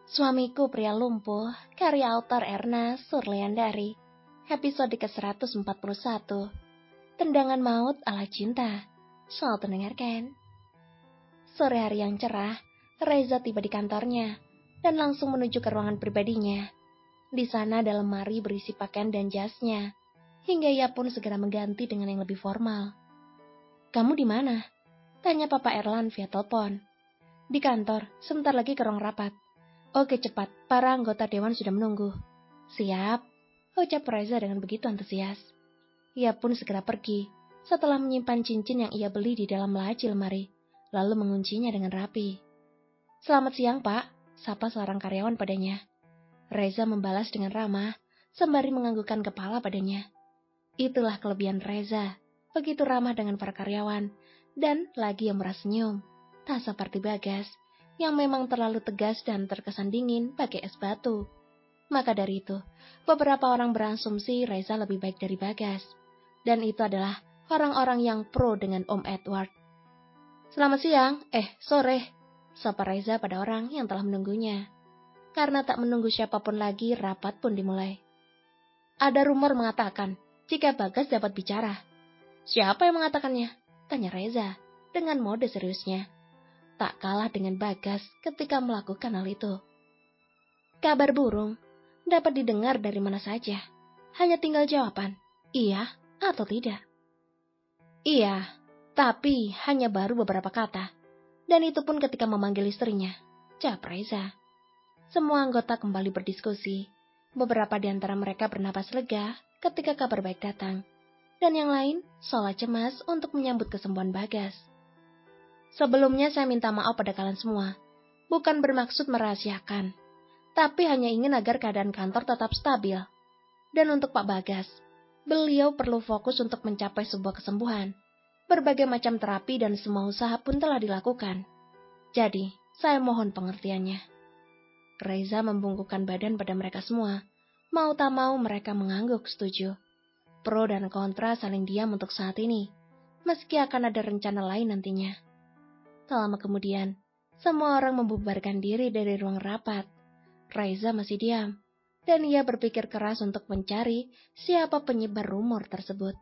Suamiku Pria Lumpuh, karya autor Erna Surliandari, episode ke-141, Tendangan Maut ala Cinta. Selamat mendengarkan. Sore hari yang cerah, Reza tiba di kantornya dan langsung menuju ke ruangan pribadinya. Di sana ada lemari berisi pakaian dan jasnya, hingga ia pun segera mengganti dengan yang lebih formal. "Kamu di mana?" tanya Papa Erlan via telepon. "Di kantor, sebentar lagi ke ruang rapat." "Oke, cepat, para anggota dewan sudah menunggu." "Siap," ucap Reza dengan begitu antusias. Ia pun segera pergi, setelah menyimpan cincin yang ia beli di dalam laci lemari, lalu menguncinya dengan rapi. "Selamat siang, Pak," sapa seorang karyawan padanya. Reza membalas dengan ramah, sembari menganggukkan kepala padanya. Itulah kelebihan Reza, begitu ramah dengan para karyawan, dan lagi yang murah senyum, tak seperti Bagas, yang memang terlalu tegas dan terkesan dingin bagai es batu. Maka dari itu, beberapa orang berasumsi Reza lebih baik dari Bagas. Dan itu adalah orang-orang yang pro dengan Om Edward. "Selamat siang, sore," sapa Reza pada orang yang telah menunggunya. Karena tak menunggu siapapun lagi, rapat pun dimulai. "Ada rumor mengatakan, jika Bagas dapat bicara." "Siapa yang mengatakannya?" tanya Reza, dengan mode seriusnya. Tak kalah dengan Bagas ketika melakukan hal itu. "Kabar burung dapat didengar dari mana saja. Hanya tinggal jawaban, iya atau tidak." "Iya, tapi hanya baru beberapa kata. Dan itu pun ketika memanggil istrinya," jawab Reza. Semua anggota kembali berdiskusi. Beberapa di antara mereka bernapas lega ketika kabar baik datang. Dan yang lain seolah cemas untuk menyambut kesembuhan Bagas. "Sebelumnya saya minta maaf pada kalian semua. Bukan bermaksud merahasiakan, tapi hanya ingin agar keadaan kantor tetap stabil. Dan untuk Pak Bagas, beliau perlu fokus untuk mencapai sebuah kesembuhan. Berbagai macam terapi dan semua usaha pun telah dilakukan. Jadi, saya mohon pengertiannya." Reza membungkukkan badan pada mereka semua. Mau tak mau mereka mengangguk setuju. Pro dan kontra saling diam untuk saat ini, meski akan ada rencana lain nantinya. Tak lama kemudian, semua orang membubarkan diri dari ruang rapat. Reza masih diam, dan ia berpikir keras untuk mencari siapa penyebar rumor tersebut.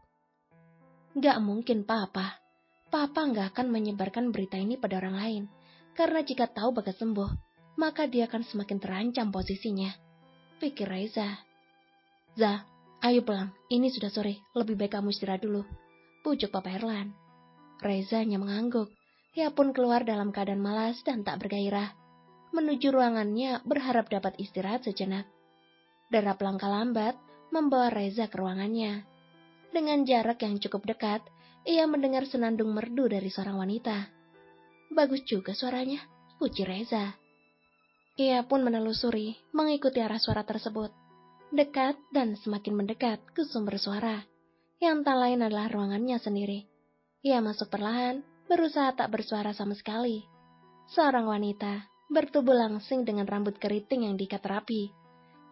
Gak mungkin Papa gak akan menyebarkan berita ini pada orang lain, karena jika tahu Bagas sembuh, maka dia akan semakin terancam posisinya, pikir Reza. "Za, ayo pulang, ini sudah sore, lebih baik kamu istirahat dulu," pujuk Papa Erlan. Reza hanya mengangguk. Ia pun keluar dalam keadaan malas dan tak bergairah. Menuju ruangannya berharap dapat istirahat sejenak. Derap langkah lambat membawa Reza ke ruangannya. Dengan jarak yang cukup dekat, ia mendengar senandung merdu dari seorang wanita. "Bagus juga suaranya," puji Reza. Ia pun menelusuri, mengikuti arah suara tersebut. Dekat dan semakin mendekat ke sumber suara, yang tak lain adalah ruangannya sendiri. Ia masuk perlahan, berusaha tak bersuara sama sekali. Seorang wanita, bertubuh langsing dengan rambut keriting yang diikat rapi.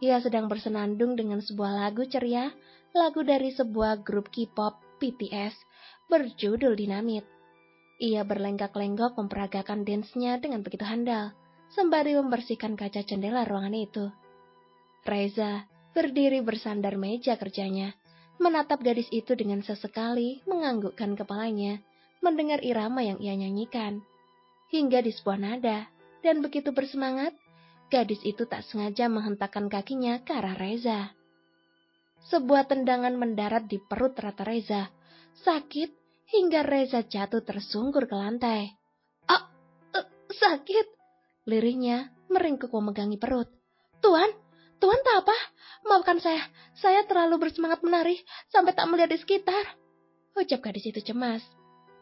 Ia sedang bersenandung dengan sebuah lagu ceria, lagu dari sebuah grup K-pop BTS, berjudul Dynamite. Ia berlenggak-lenggok memperagakan dance-nya dengan begitu handal, sembari membersihkan kaca jendela ruangan itu. Reza berdiri bersandar meja kerjanya, menatap gadis itu dengan sesekali menganggukkan kepalanya, mendengar irama yang ia nyanyikan. Hingga di sebuah nada, dan begitu bersemangat, gadis itu tak sengaja menghentakkan kakinya ke arah Reza. Sebuah tendangan mendarat di perut rata Reza, sakit hingga Reza jatuh tersungkur ke lantai. Sakit!" Lirihnya meringkuk memegangi perut. Tuhan tak apa? Maafkan saya terlalu bersemangat menari sampai tak melihat di sekitar," ucap gadis itu cemas.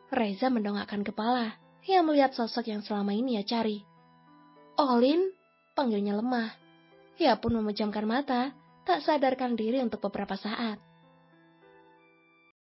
Reza mendongakkan kepala. Ia melihat sosok yang selama ini ia cari. "Olin," panggilnya lemah. Ia pun memejamkan mata, tak sadarkan diri untuk beberapa saat.